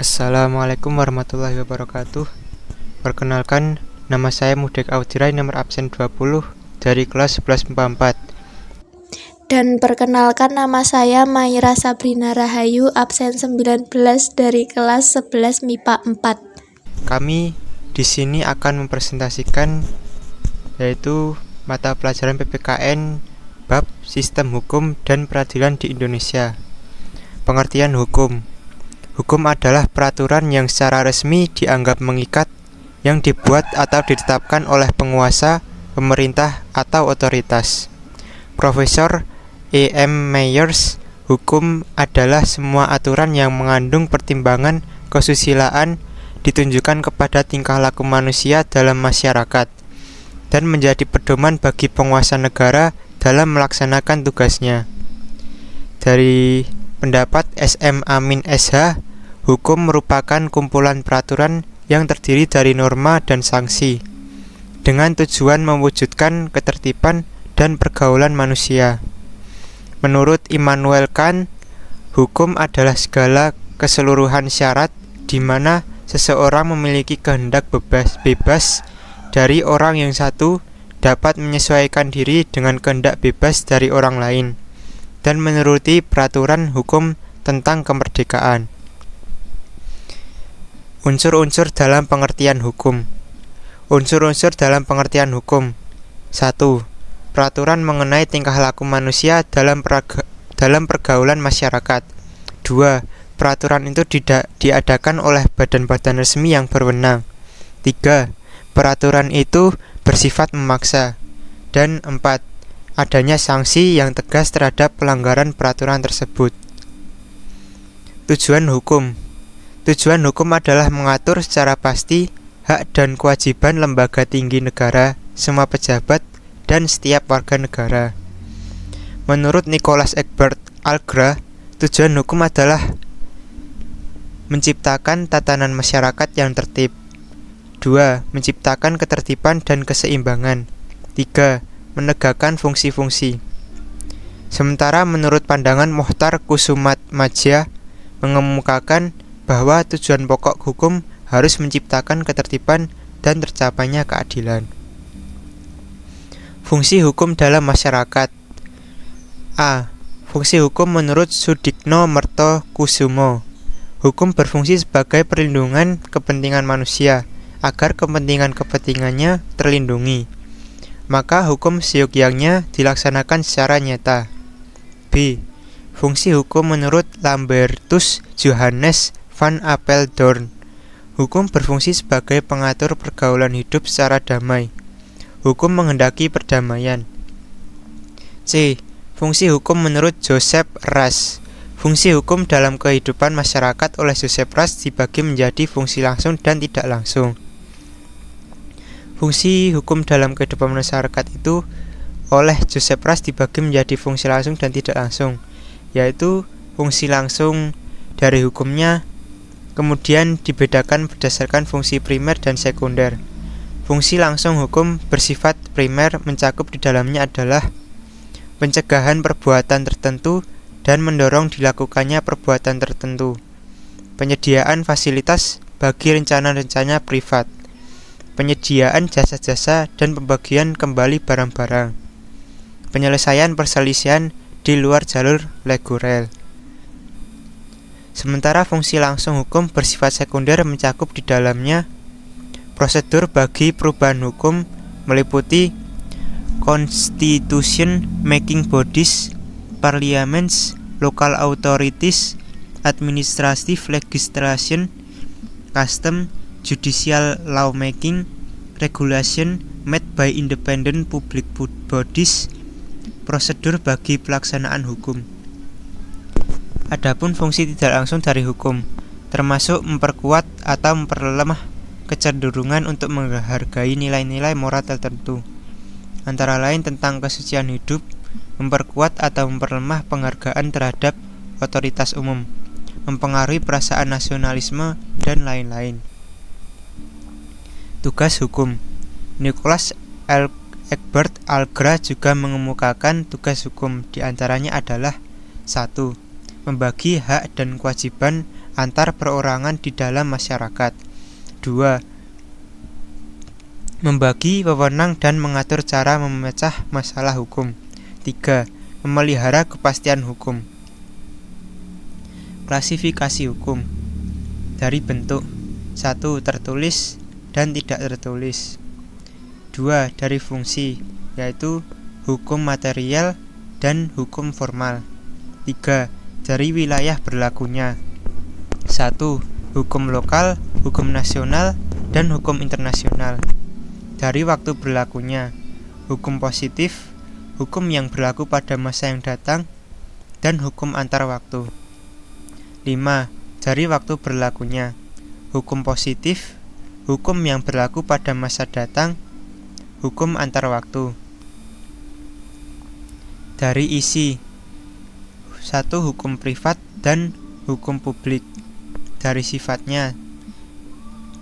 Assalamualaikum warahmatullahi wabarakatuh. Perkenalkan, nama saya Mudek Audirai, nomor absen 20 dari kelas 1144. Dan perkenalkan, nama saya Maira Sabrina Rahayu, absen 19 dari kelas 11 MIPA 4. Kami di sini akan mempresentasikan yaitu mata pelajaran PPKN bab Sistem Hukum dan Peradilan di Indonesia. Pengertian hukum. Hukum adalah peraturan yang secara resmi dianggap mengikat, yang dibuat atau ditetapkan oleh penguasa, pemerintah, atau otoritas. Profesor E.M. Myers, hukum adalah semua aturan yang mengandung pertimbangan kesusilaan ditunjukkan kepada tingkah laku manusia dalam masyarakat dan menjadi pedoman bagi penguasa negara dalam melaksanakan tugasnya. Dari pendapat S.M. Amin S.H., hukum merupakan kumpulan peraturan yang terdiri dari norma dan sanksi, dengan tujuan mewujudkan ketertiban dan pergaulan manusia. Menurut Immanuel Kant, hukum adalah segala keseluruhan syarat di mana seseorang memiliki kehendak bebas dari orang yang satu dapat menyesuaikan diri dengan kehendak bebas dari orang lain dan menuruti peraturan hukum tentang kemerdekaan. Unsur-unsur dalam pengertian hukum. Unsur-unsur dalam pengertian hukum. 1. Peraturan mengenai tingkah laku manusia dalam pergaulan masyarakat. 2. Peraturan itu diadakan oleh badan-badan resmi yang berwenang. 3. Peraturan itu bersifat memaksa. Dan 4. Adanya sanksi yang tegas terhadap pelanggaran peraturan tersebut. Tujuan hukum. Tujuan hukum adalah mengatur secara pasti hak dan kewajiban lembaga tinggi negara, semua pejabat, dan setiap warga negara. Menurut Nicholas Egbert Algra, tujuan hukum adalah menciptakan tatanan masyarakat yang tertib. 2. Menciptakan ketertiban dan keseimbangan. 3. Menegakkan fungsi-fungsi. Sementara menurut pandangan Mohtar Kusumatmadja mengemukakan bahwa tujuan pokok hukum harus menciptakan ketertiban dan tercapainya keadilan. Fungsi hukum dalam masyarakat. A. Fungsi hukum menurut Sudikno Merto Kusumo. Hukum berfungsi sebagai perlindungan kepentingan manusia agar kepentingannya terlindungi. Maka hukum seyogyanya dilaksanakan secara nyata. B. Fungsi hukum menurut Lambertus Johannes van Apeldoorn. Hukum berfungsi sebagai pengatur pergaulan hidup secara damai. Hukum menghendaki perdamaian. C. Fungsi hukum menurut Joseph Ras. Fungsi hukum dalam kehidupan masyarakat oleh Joseph Ras dibagi menjadi fungsi langsung dan tidak langsung. Fungsi hukum dalam kehidupan masyarakat itu oleh Joseph Ras dibagi menjadi fungsi langsung dan tidak langsung, yaitu fungsi langsung dari hukumnya kemudian dibedakan berdasarkan fungsi primer dan sekunder. Fungsi langsung hukum bersifat primer mencakup di dalamnya adalah pencegahan perbuatan tertentu dan mendorong dilakukannya perbuatan tertentu, penyediaan fasilitas bagi rencana-rencana privat, penyediaan jasa-jasa dan pembagian kembali barang-barang, penyelesaian perselisihan di luar jalur reguler. Sementara fungsi langsung hukum bersifat sekunder mencakup di dalamnya prosedur bagi perubahan hukum meliputi constitution making bodies, parliaments, local authorities, administrative legislation, custom, judicial lawmaking, regulation made by independent public bodies, prosedur bagi pelaksanaan hukum. Adapun fungsi tidak langsung dari hukum, termasuk memperkuat atau memperlemah kecenderungan untuk menghargai nilai-nilai moral tertentu, antara lain tentang kesucian hidup, memperkuat atau memperlemah penghargaan terhadap otoritas umum, mempengaruhi perasaan nasionalisme, dan lain-lain. Tugas hukum. Nicholas Egbert Algra juga mengemukakan tugas hukum, diantaranya adalah 1. Membagi hak dan kewajiban antar perorangan di dalam masyarakat. 2. Membagi wewenang dan mengatur cara memecah masalah hukum. 3. Memelihara kepastian hukum. Klasifikasi hukum dari bentuk. 1. Tertulis dan tidak tertulis. 2. Dari fungsi, yaitu hukum material dan hukum formal. 3. Dari wilayah berlakunya. 1. Hukum lokal, hukum nasional, dan hukum internasional. Dari waktu berlakunya, hukum positif, hukum yang berlaku pada masa yang datang, dan hukum antar waktu. 5. Dari waktu berlakunya, hukum positif, hukum yang berlaku pada masa datang, hukum antar waktu. Dari isi, 1. Hukum privat dan hukum publik. Dari sifatnya,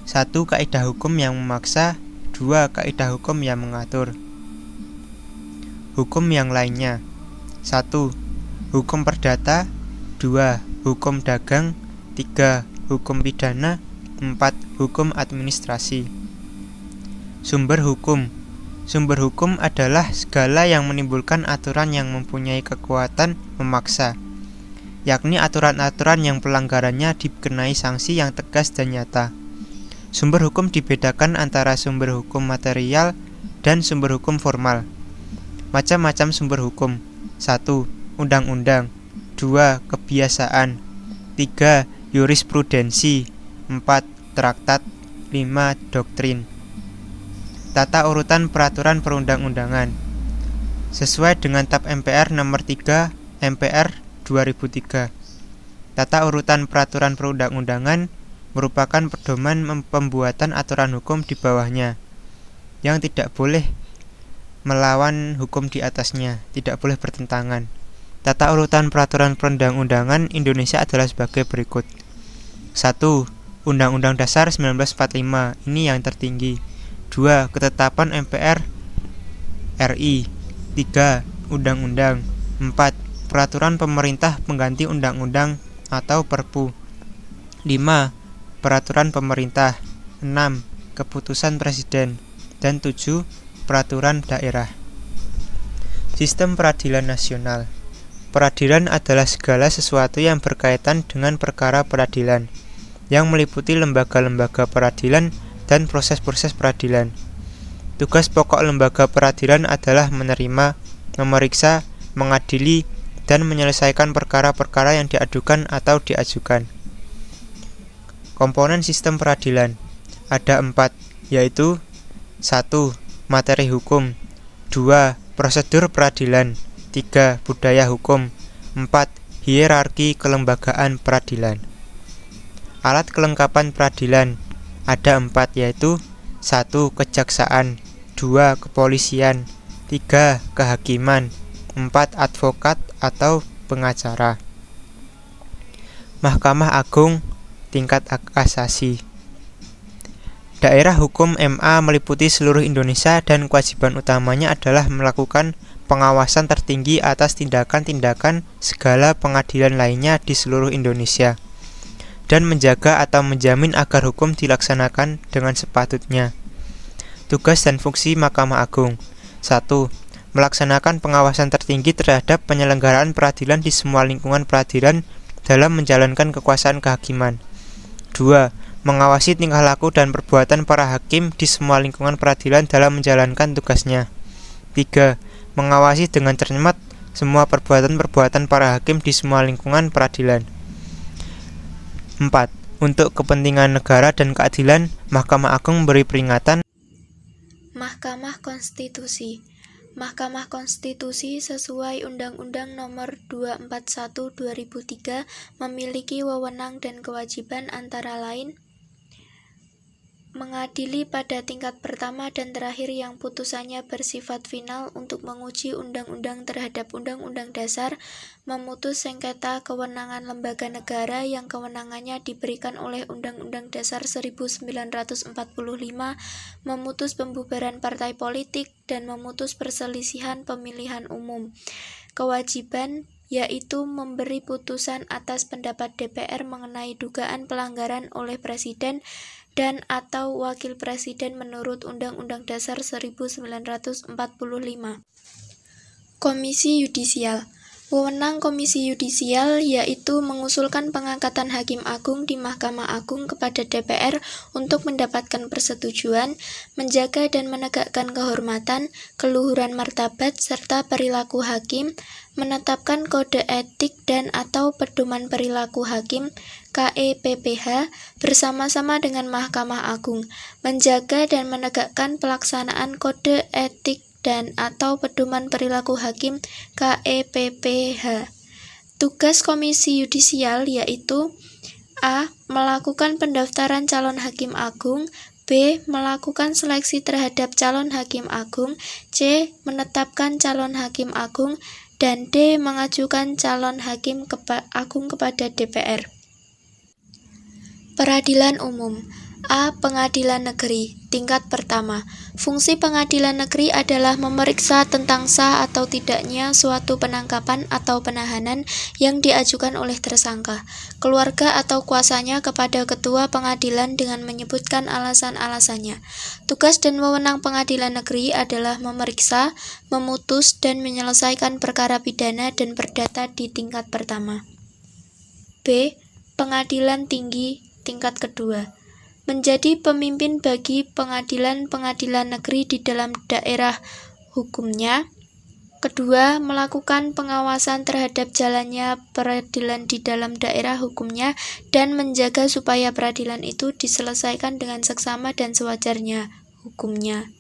1. Kaidah hukum yang memaksa, 2. Kaidah hukum yang mengatur. Hukum yang lainnya. 1. Hukum perdata. 2. Hukum dagang. 3. Hukum pidana. 4. Hukum administrasi. Sumber hukum. Sumber hukum adalah segala yang menimbulkan aturan yang mempunyai kekuatan memaksa, yakni aturan-aturan yang pelanggarannya dikenai sanksi yang tegas dan nyata. Sumber hukum dibedakan antara sumber hukum material dan sumber hukum formal. Macam-macam sumber hukum. 1. Undang-undang. 2. Kebiasaan. 3. Jurisprudensi. 4. Traktat. 5. Doktrin. Tata urutan peraturan perundang-undangan sesuai dengan Tab MPR nomor 3 MPR 2003. Tata urutan peraturan perundang-undangan merupakan pedoman pembuatan aturan hukum di bawahnya, yang tidak boleh melawan hukum di atasnya, tidak boleh bertentangan. Tata urutan peraturan perundang-undangan Indonesia adalah sebagai berikut. 1. Undang-Undang Dasar 1945, ini yang tertinggi. 2. Ketetapan MPR RI. 3. Undang-undang. 4. Peraturan pemerintah pengganti undang-undang atau Perpu. 5. Peraturan pemerintah. 6. Keputusan presiden. Dan 7. Peraturan daerah. Sistem peradilan nasional. Peradilan adalah segala sesuatu yang berkaitan dengan perkara peradilan, yang meliputi lembaga-lembaga peradilan dan proses-proses peradilan. Tugas pokok lembaga peradilan adalah menerima, memeriksa, mengadili, dan menyelesaikan perkara-perkara yang diadukan atau diajukan. Komponen sistem peradilan ada 4, yaitu 1. Materi hukum. 2. Prosedur peradilan. 3. Budaya hukum. 4. Hierarki kelembagaan peradilan. Alat kelengkapan peradilan ada 4, yaitu 1. Kejaksaan. 2. Kepolisian. 3. Kehakiman. 4. Advokat atau pengacara. Mahkamah Agung tingkat kasasi. Daerah hukum MA meliputi seluruh Indonesia dan kewajiban utamanya adalah melakukan pengawasan tertinggi atas tindakan-tindakan segala pengadilan lainnya di seluruh Indonesia, dan menjaga atau menjamin agar hukum dilaksanakan dengan sepatutnya. Tugas dan fungsi Mahkamah Agung. 1. Melaksanakan pengawasan tertinggi terhadap penyelenggaraan peradilan di semua lingkungan peradilan dalam menjalankan kekuasaan kehakiman. 2. Mengawasi tingkah laku dan perbuatan para hakim di semua lingkungan peradilan dalam menjalankan tugasnya. 3. Mengawasi dengan cermat semua perbuatan-perbuatan para hakim di semua lingkungan peradilan. 4. Untuk kepentingan negara dan keadilan, Mahkamah Agung memberi peringatan. Mahkamah Konstitusi. Mahkamah Konstitusi sesuai Undang-Undang Nomor 241/2003 memiliki wewenang dan kewajiban antara lain mengadili pada tingkat pertama dan terakhir yang putusannya bersifat final untuk menguji undang-undang terhadap Undang-Undang Dasar, memutus sengketa kewenangan lembaga negara yang kewenangannya diberikan oleh Undang-Undang Dasar 1945, memutus pembubaran partai politik, dan memutus perselisihan pemilihan umum. Kewajiban yaitu memberi putusan atas pendapat DPR mengenai dugaan pelanggaran oleh Presiden dan atau Wakil Presiden menurut Undang-Undang Dasar 1945. Komisi Yudisial. Wewenang Komisi Yudisial yaitu mengusulkan pengangkatan Hakim Agung di Mahkamah Agung kepada DPR untuk mendapatkan persetujuan, menjaga dan menegakkan kehormatan, keluhuran martabat, serta perilaku hakim, menetapkan kode etik dan atau pedoman perilaku hakim KEPPH bersama-sama dengan Mahkamah Agung, menjaga dan menegakkan pelaksanaan kode etik dan atau pedoman perilaku hakim KEPPH. Tugas Komisi Yudisial yaitu A. Melakukan pendaftaran calon hakim agung, B. Melakukan seleksi terhadap calon hakim agung, C. Menetapkan calon hakim agung, dan D. Mengajukan calon hakim agung kepada DPR. Peradilan Umum. A. Pengadilan Negeri tingkat pertama. Fungsi pengadilan negeri adalah memeriksa tentang sah atau tidaknya suatu penangkapan atau penahanan yang diajukan oleh tersangka, keluarga atau kuasanya kepada ketua pengadilan dengan menyebutkan alasan-alasannya. Tugas dan wewenang pengadilan negeri adalah memeriksa, memutus, dan menyelesaikan perkara pidana dan perdata di tingkat pertama. B. Pengadilan Tinggi tingkat kedua. Menjadi pemimpin bagi pengadilan-pengadilan negeri di dalam daerah hukumnya. Kedua, melakukan pengawasan terhadap jalannya peradilan di dalam daerah hukumnya dan menjaga supaya peradilan itu diselesaikan dengan seksama dan sewajarnya hukumnya.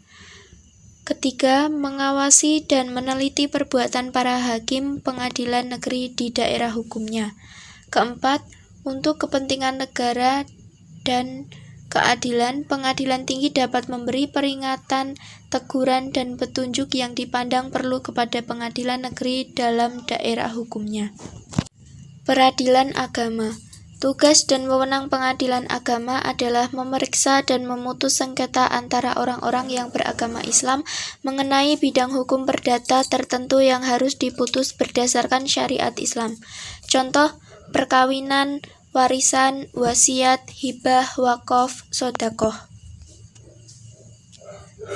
Ketiga, mengawasi dan meneliti perbuatan para hakim pengadilan negeri di daerah hukumnya. Keempat, untuk kepentingan negara dan keadilan, pengadilan tinggi dapat memberi peringatan, teguran, dan petunjuk yang dipandang perlu kepada pengadilan negeri dalam daerah hukumnya. Peradilan Agama. Tugas dan wewenang pengadilan agama adalah memeriksa dan memutus sengketa antara orang-orang yang beragama Islam mengenai bidang hukum perdata tertentu yang harus diputus berdasarkan syariat Islam. Contoh, perkawinan, warisan, wasiat, hibah, wakaf, sedekah.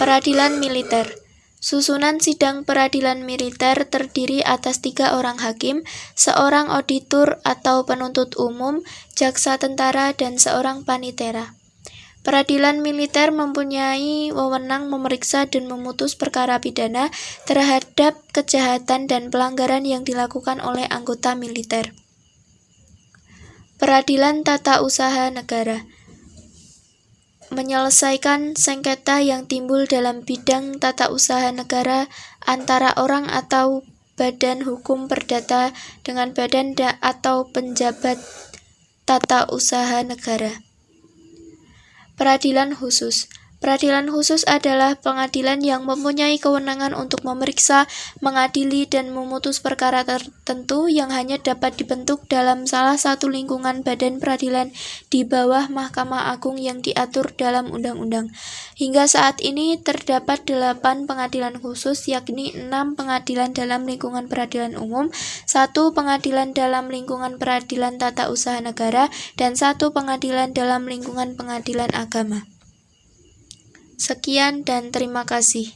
Peradilan Militer. Susunan sidang peradilan militer terdiri atas 3 orang hakim, seorang auditor atau penuntut umum, jaksa tentara, dan seorang panitera. Peradilan militer mempunyai wewenang memeriksa dan memutus perkara pidana terhadap kejahatan dan pelanggaran yang dilakukan oleh anggota militer. Peradilan Tata Usaha Negara. Menyelesaikan sengketa yang timbul dalam bidang tata usaha negara antara orang atau badan hukum perdata dengan badan atau penjabat tata usaha negara. Peradilan Khusus. Peradilan khusus adalah pengadilan yang mempunyai kewenangan untuk memeriksa, mengadili, dan memutus perkara tertentu yang hanya dapat dibentuk dalam salah satu lingkungan badan peradilan di bawah Mahkamah Agung yang diatur dalam undang-undang. Hingga saat ini terdapat 8 pengadilan khusus, yakni 6 pengadilan dalam lingkungan peradilan umum, 1 pengadilan dalam lingkungan peradilan tata usaha negara, dan 1 pengadilan dalam lingkungan pengadilan agama. Sekian dan terima kasih.